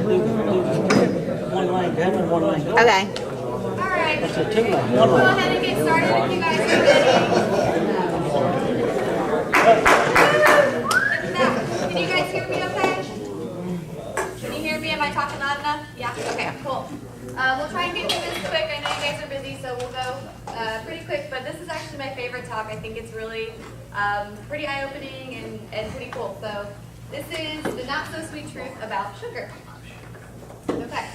One lane, down and one lane. Okay. All right. That's a two lane, We'll one go lane. ahead and get started if you guys are ready. Now, can you guys hear me okay? Can you hear me? Am I talking loud enough? Yeah? Okay, cool. We'll try and get through this quick. I know you guys are busy, so we'll go pretty quick, but this is actually my favorite talk. I think it's really pretty eye-opening and pretty cool. So this is the not-so-sweet truth about sugar. Okay.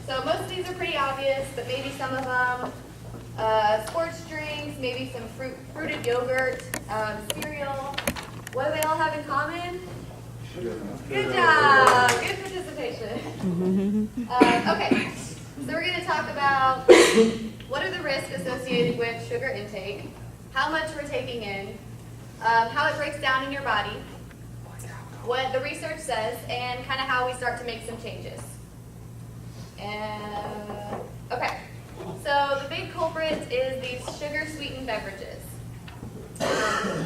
So most of these are pretty obvious, but maybe some of them, sports drinks, maybe some fruited yogurt, cereal. What do they all have in common? Good job. Good participation. Okay, so we're going to talk about what are the risks associated with sugar intake, how much we're taking in, how it breaks down in your body, what the research says, and kind of how we start to make some changes. Okay, so the big culprit is these sugar-sweetened beverages.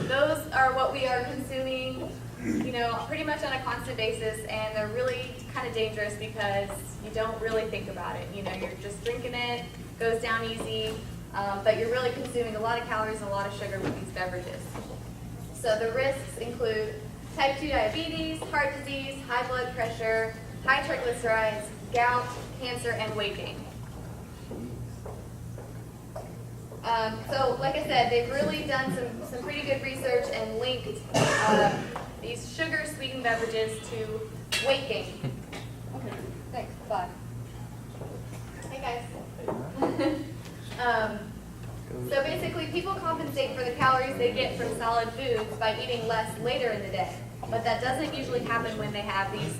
Those are what we are consuming, pretty much on a constant basis, and they're really kind of dangerous because you don't really think about it. You're just drinking it, goes down easy, but you're really consuming a lot of calories and a lot of sugar with these beverages. So the risks include type 2 diabetes, heart disease, high blood pressure, high triglycerides, gout, cancer, and weight gain. So like I said, they've really done some pretty good research and linked these sugar-sweetened beverages to weight gain. Okay, thanks, bye. Hey guys. So basically, people compensate for the calories they get from solid foods by eating less later in the day. But that doesn't usually happen when they have these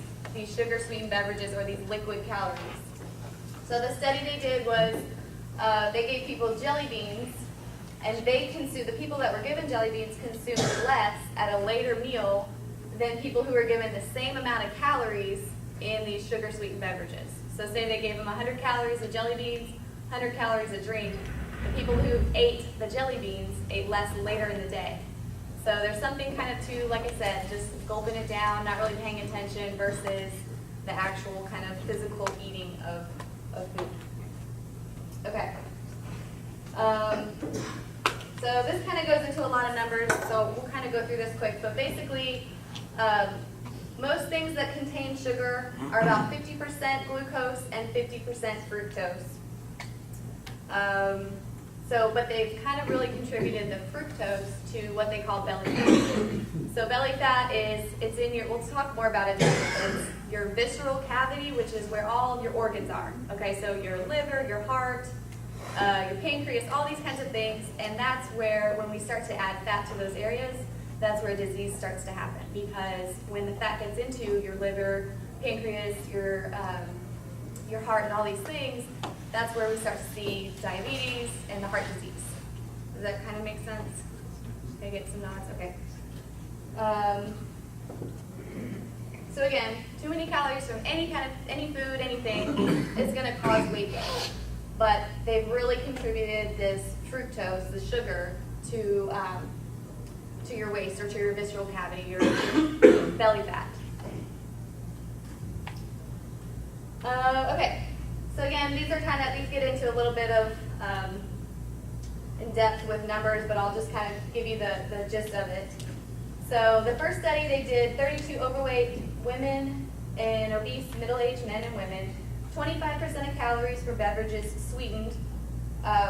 sugar-sweetened beverages or these liquid calories. So the study they did was they gave people jelly beans, and the people that were given jelly beans consumed less at a later meal than people who were given the same amount of calories in these sugar-sweetened beverages. So say they gave them 100 calories of jelly beans, 100 calories a drink. The people who ate the jelly beans ate less later in the day. So there's something kind of to, like I said, just gulping it down, not really paying attention versus the actual kind of physical eating of food. Okay. So this kind of goes into a lot of numbers, so we'll kind of go through this quick. But basically, most things that contain sugar are about 50% glucose and 50% fructose. But they've kind of really contributed the fructose to what they call belly fat. So belly fat it's in we'll talk more about it, it's your visceral cavity, which is where all your organs are. Okay, so your liver, your heart, your pancreas, all these kinds of things, and that's where, when we start to add fat to those areas, that's where disease starts to happen, because when the fat gets into your liver, pancreas, your heart, and all these things, that's where we start to see diabetes and the heart disease. Does that kind of make sense? Can I get some nods? Okay. So again, too many calories from any food, anything, is going to cause weight gain. But they've really contributed this fructose, the sugar, to your waist or to your visceral cavity, your belly fat. Okay. So again, these get into a little bit of in depth with numbers, but I'll just kind of give you the gist of it. So the first study, they did 32 overweight women and obese middle-aged men and women. 25% of calories for beverages sweetened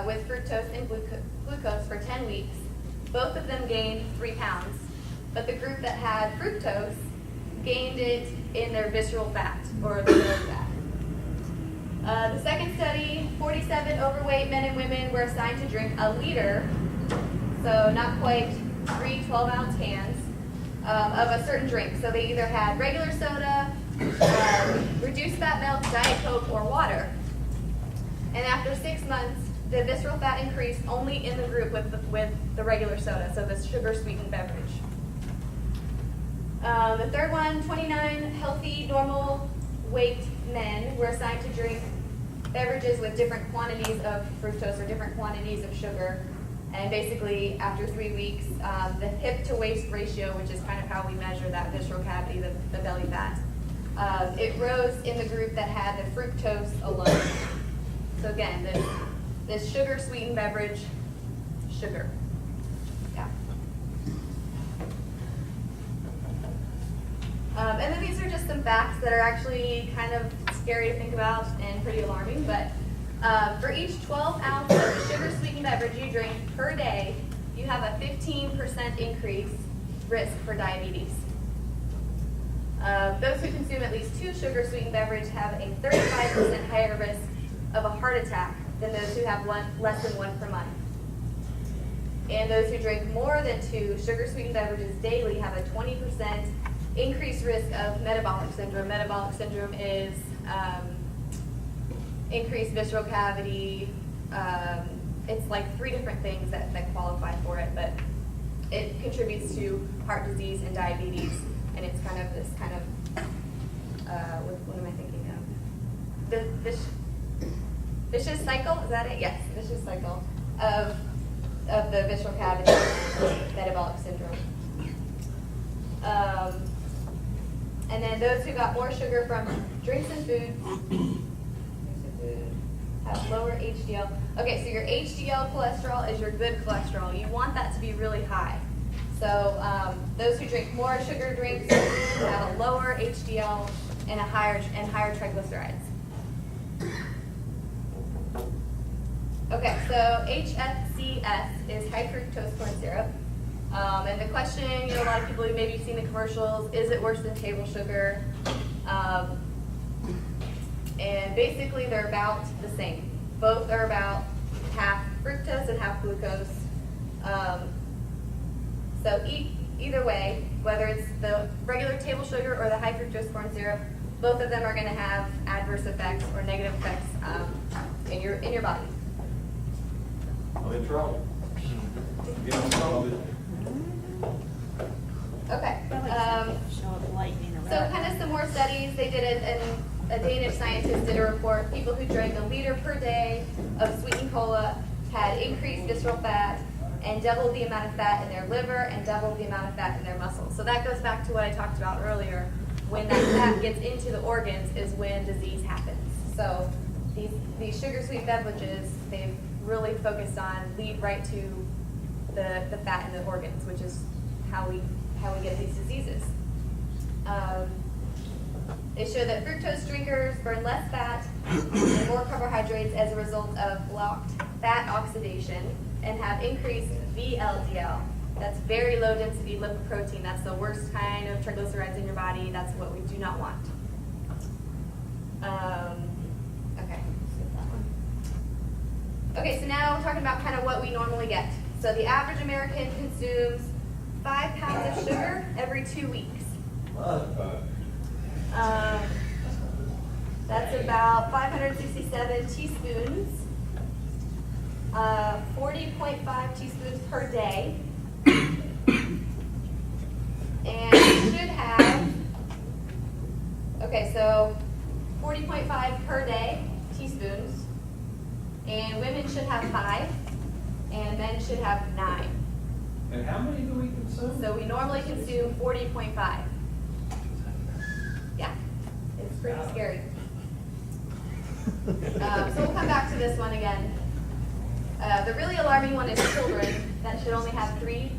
with fructose and glucose for 10 weeks. Both of them gained 3 pounds, but the group that had fructose gained it in their visceral fat, or the belly fat. The second study, 47 overweight men and women were assigned to drink a liter, so not quite 3 12-ounce cans, of a certain drink. So they either had regular soda, reduced fat milk, Diet Coke, or water. And after 6 months, the visceral fat increased only in the group with the regular soda, so the sugar-sweetened beverage. The third one, 29 healthy, normal weight men were assigned to drink beverages with different quantities of fructose or different quantities of sugar. And basically, after 3 weeks, the hip to waist ratio, which is kind of how we measure that visceral cavity, the belly fat, it rose in the group that had the fructose alone. So again, this sugar sweetened beverage, sugar. Yeah. And then these are just some facts that are actually kind of scary to think about and pretty alarming, but for each 12 ounce of sugar sweetened beverage you drink per day, you have a 15% increase risk for diabetes. Those who consume at least 2 sugar sweetened beverages have a 35% higher risk of a heart attack than those who have less than 1 per month. And those who drink more than 2 sugar sweetened beverages daily have a 20% increased risk of metabolic syndrome. Metabolic syndrome is increased visceral cavity. It's like 3 different things that qualify for it, but it contributes to heart disease and diabetes, and it's kind of this kind of, what am I thinking of? Vicious cycle, is that it? Yes, vicious cycle of the visceral cavity and metabolic syndrome. And then those who got more sugar from drinks and food have lower HDL. Okay, so your HDL cholesterol is your good cholesterol. You want that to be really high. So those who drink more sugar drinks have a lower HDL and higher triglycerides. Okay, so HFCS is high fructose corn syrup. And the question, a lot of people who maybe seen the commercials, is it worse than table sugar? And basically they're about the same. Both are about half fructose and half glucose. So either way, whether it's the regular table sugar or the high fructose corn syrup, both of them are going to have adverse effects or negative effects in your body. I'm in trouble. Get in trouble. Okay. So kind of some more studies. They did it, and a Danish scientist did a report. People who drank a liter per day of sweetened cola had increased visceral fat and doubled the amount of fat in their liver and doubled the amount of fat in their muscles. So that goes back to what I talked about earlier. When that fat gets into the organs is when disease happens. So these sugar-sweet beverages, they've really focused on lead right to the fat in the organs, which is how we get these diseases. They show that fructose drinkers burn less fat and more carbohydrates as a result of blocked fat oxidation and have increased VLDL. That's very low density lipoprotein. That's the worst kind of triglycerides in your body. That's what we do not want. Okay, skip that one. Okay, so now we're talking about kind of what we normally get. So the average American consumes 5 pounds of sugar every 2 weeks. That's about 567 teaspoons, 40.5 teaspoons per day. And you should have, okay, so 40.5 per day teaspoons, and women should have 5, and men should have 9. And how many do we consume? So we normally consume 40.5. Yeah, it's pretty scary. So we'll come back to this one again. The really alarming one is children that should only have 3.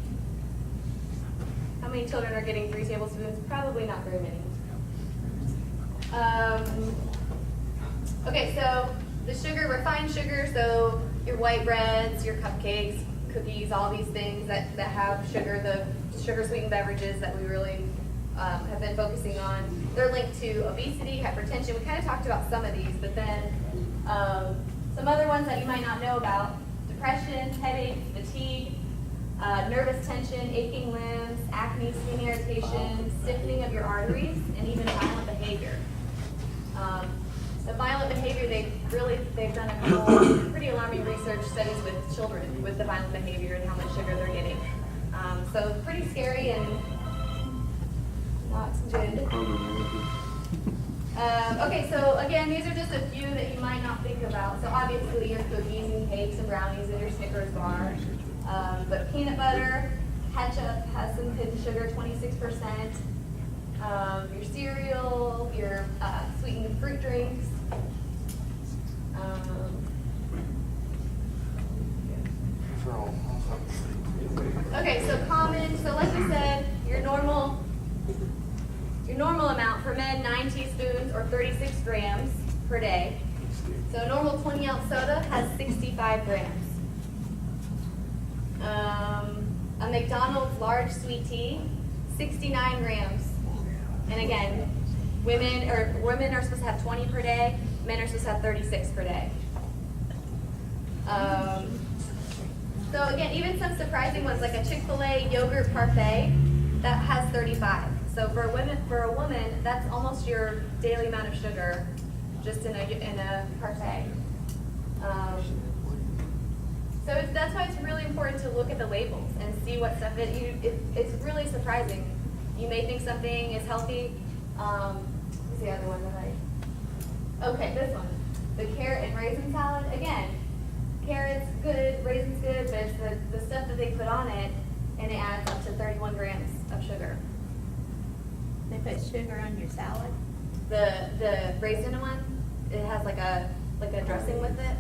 How many children are getting 3 tablespoons? Probably not very many. Okay, so the sugar, refined sugar, so your white breads, your cupcakes, cookies, all these things that have sugar, the sugar sweetened beverages that we really have been focusing on, they're linked to obesity, hypertension. We kind of talked about some of these, but then some other ones that you might not know about: depression, headaches, fatigue, nervous tension, aching limbs, acne, skin irritation, stiffening of your arteries, and even violent behavior. The violent behavior, they've done a couple pretty alarming research studies with children with the violent behavior and how much sugar they're getting. So pretty scary and not good. Okay, so again, these are just a few that you might not think about. So obviously your cookies and cakes and brownies and your Snickers bar. But peanut butter, ketchup has some hidden sugar, 26%. Your cereal, your fruit drinks. Okay, so common, so like we said, your normal amount for men, 9 teaspoons or 36 grams per day. So a normal 20-ounce soda has 65 grams. A McDonald's large sweet tea, 69 grams. And again, women are supposed to have 20 per day, men are supposed to have 36 per day. So again, even some surprising ones like a Chick-fil-A yogurt parfait, that has 35. So for a woman, that's almost your daily amount of sugar, just in a parfait. So that's why it's really important to look at the labels and see what stuff it's really surprising. You may think something is healthy. What's the other one that okay, this one, the carrot and raisin salad. Again, carrots good, raisins good, but it's the stuff that they put on it, and it adds up to 31 grams of sugar. They put sugar on your salad? The raisin one, it has like a dressing with it.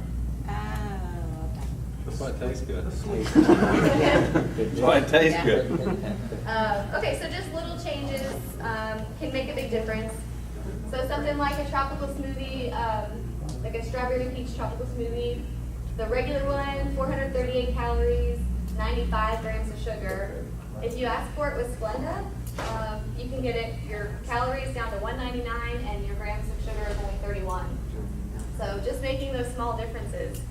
Oh, okay. That's why it tastes good. That's why it tastes good. Okay, so just little changes can make a big difference. So something like a tropical smoothie, like a strawberry peach tropical smoothie, the regular one, 438 calories, 95 grams of sugar. If you ask for it with Splenda, you can get your calories down to 199 and your grams of sugar is only 31. So just making those small differences.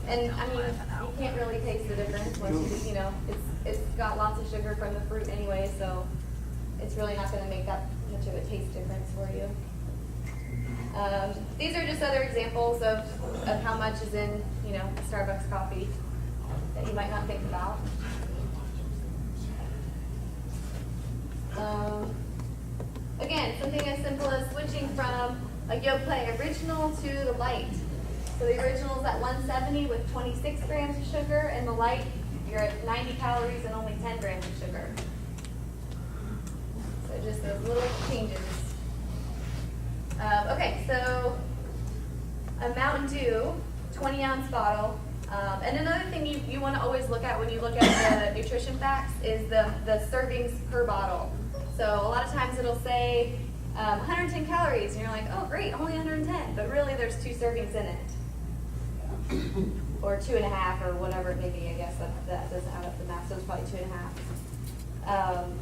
And I mean, you can't really taste the difference once you know, it's got lots of sugar from the fruit anyway, so it's really not going to make that much of a taste difference for you. These are just other examples of how much is in, you know, a Starbucks coffee that you might not think about. Again, something as simple as switching from a Yoplait original to the light. So the original is at 170 with 26 grams of sugar, and the light, you're at 90 calories and only 10 grams of sugar. So just those little changes. Okay, so a Mountain Dew, 20-ounce bottle. And another thing you want to always look at when you look at the nutrition facts is the servings per bottle. So a lot of times it'll say 110 calories, and you're like, oh great, only 110. But really there's 2 servings in it. Or 2.5 or whatever it may be. I guess that doesn't add up the math, so it's probably 2.5.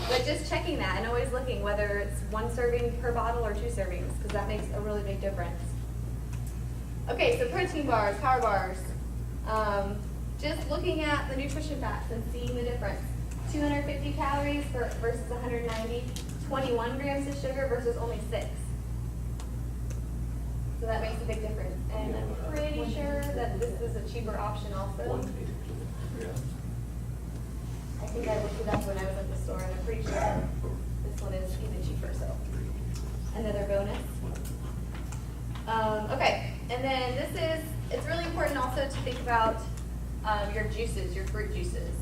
But just checking that and always looking whether it's 1 serving per bottle or 2 servings, because that makes a really big difference. Okay, so protein bars, power bars. Just looking at the nutrition facts and seeing the difference. 250 calories versus 190, 21 grams of sugar versus only 6. So that makes a big difference. And I'm pretty sure that this is a cheaper option also. I think I looked it up when I was at the store, and I'm pretty sure this one is even cheaper, so another bonus. Okay, and then it's really important also to think about your juices, your fruit juices.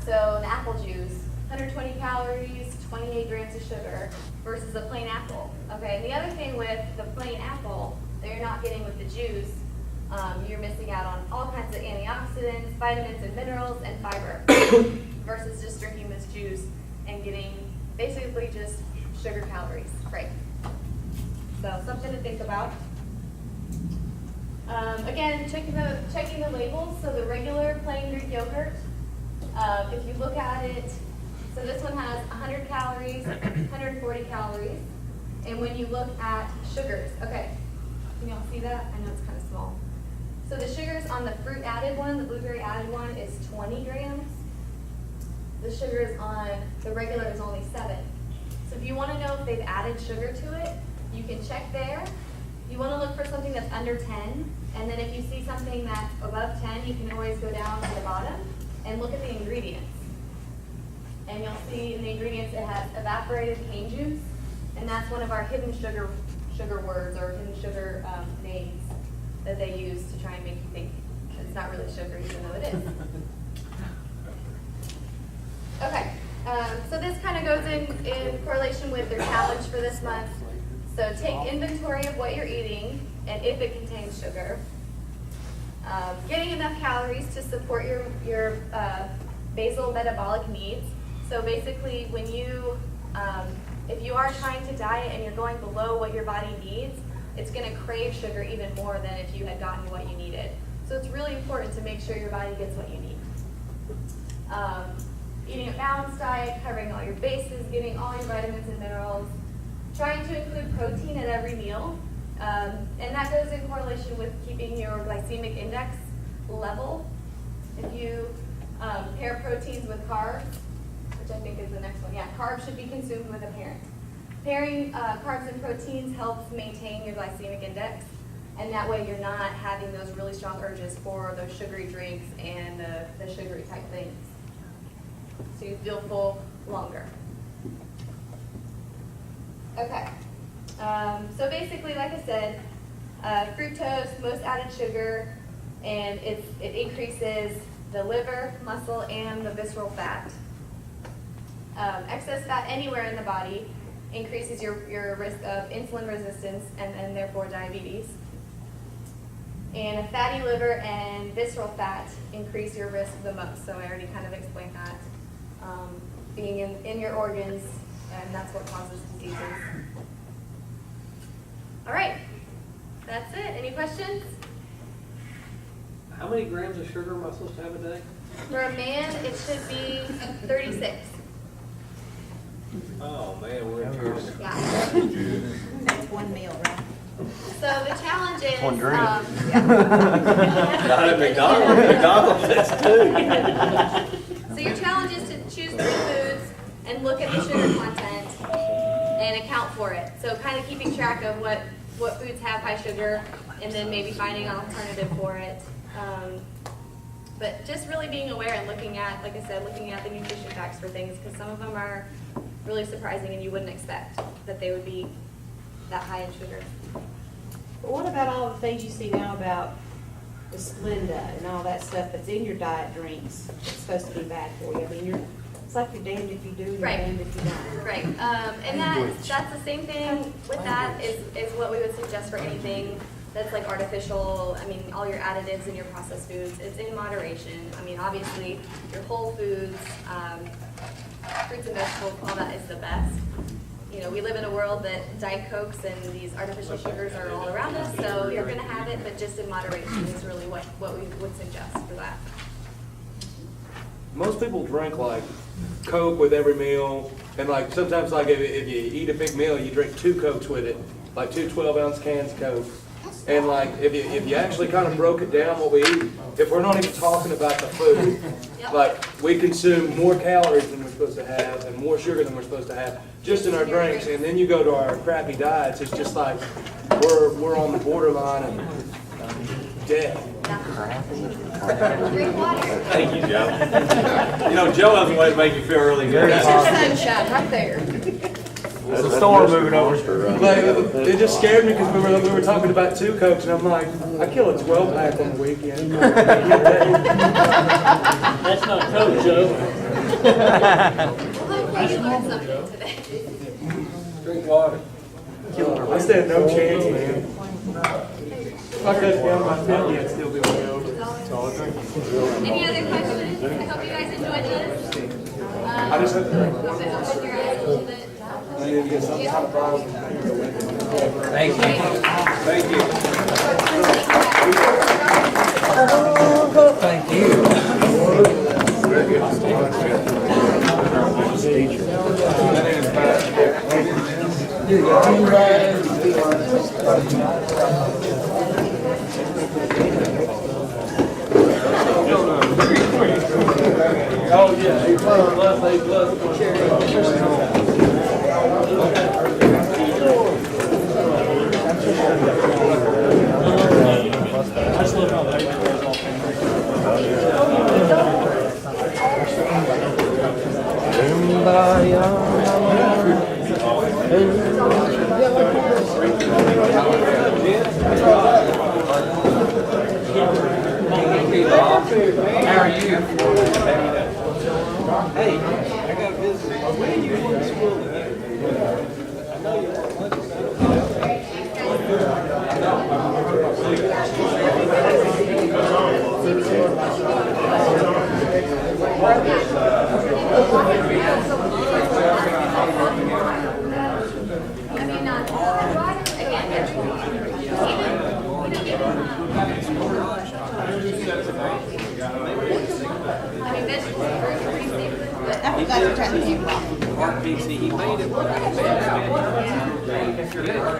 So an apple juice, 120 calories, 28 grams of sugar versus a plain apple. Okay, and the other thing with the plain apple that you're not getting with the juice, you're missing out on all kinds of antioxidants, vitamins and minerals, and fiber versus just drinking this juice and getting basically just sugar calories, right? So something to think about. Again, checking the labels. So the regular plain Greek yogurt, if you look at it, so this one has 100 calories, 140 calories. And when you look at sugars, okay, can y'all see that? I know it's kind of small. So the sugars on the fruit added one, the blueberry added one, is 20 grams. The sugars on the regular is only 7. So if you want to know if they've added sugar to it, you can check there. You want to look for something that's under 10, and then if you see something that's above 10, you can always go down to the bottom and look at the ingredients. And you'll see in the ingredients it has evaporated cane juice, and that's one of our hidden sugar words or hidden sugar names that they use to try and make you think it's not really sugar, even though it is. Okay, so this kind of goes in correlation with their challenge for this month. So take inventory of what you're eating and if it contains sugar. Getting enough calories to support your basal metabolic needs. So basically, when you, if you are trying to diet and you're going below what your body needs, it's going to crave sugar even more than if you had gotten what you needed. So it's really important to make sure your body gets what you need. Eating a balanced diet, covering all your bases, getting all your vitamins and minerals, trying to include protein at every meal. And that goes in correlation with keeping your glycemic index level. If you pair proteins with carbs, which I think is the next one, yeah, carbs should be consumed with a parent. Pairing carbs and proteins helps maintain your glycemic index, and that way you're not having those really strong urges for those sugary drinks and the sugary type things. So you feel full longer. Okay. So basically, like I said, fructose, most added sugar, and it increases the liver, muscle, and the visceral fat. Excess fat anywhere in the body increases your risk of insulin resistance and therefore diabetes. And a fatty liver and visceral fat increase your risk the most. So I already kind of explained that. Being in your organs, and that's what causes diseases. All right, that's it. Any questions? How many grams of sugar am I supposed to have a day? For a man, it should be 36. Oh man, we're in trouble. Yeah. That's one meal, right? So the challenge is, One drink. Not at McDonald's. McDonald's, that's two. So your challenge is to choose 3 foods and look at the sugar content and account for it. So kind of keeping track of what foods have high sugar and then maybe finding an alternative for it. But just really being aware and looking at, like I said, looking at the nutrition facts for things, because some of them are really surprising and you wouldn't expect that they would be that high in sugar. But what about all the things you see now about the Splenda and all that stuff that's in your diet drinks? It's supposed to be bad for you. I mean, it's like you're damned if you do and you're Right. damned if you don't. Right, and that's the same thing with that is what we would suggest for anything that's like artificial. I mean, all your additives in your processed foods, it's in moderation. I mean, obviously, your whole foods, fruits and vegetables, all that is the best. You know, we live in a world that Diet Cokes and these artificial sugars are all around us, so you're going to have it, but just in moderation is really what we would suggest for that. Most people drink like Coke with every meal, and like sometimes like if you eat a big meal, you drink 2 Cokes with it, like 2 12-ounce cans of Coke. And like if you actually kind of broke it down what we eat, if we're not even talking about the food, Yep. like we consume more calories than we're supposed to have and more sugar than we're supposed to have just in our drinks. And then you go to our crappy diets, it's just like we're on the borderline of death. Drink water. Thank you, Joe. You know, Joe has a way to make you feel really good. Sunshine right there. There's a storm moving over. Like, it just scared me because we were talking about 2 Cokes, and I'm like, I kill a 12-pack on the weekend. That's not Coke, Joe. Well, hopefully you learned something today. Drink water. I stand no chance, man. If I cut down my 50, I'd still be way over. Any other questions? I hope you guys enjoyed this. I just have to Open your eyes a little bit. get some kind of problem. Thank you. Thank you. Thank you. Oh, yeah, A+, I just love how that goes off. How are you? Hey, I got a visit. When are you going to school again? I mean, not, again, I mean, vegetables and fruits are pretty safe, but. I forgot to turn the camera off. Mark, he made it.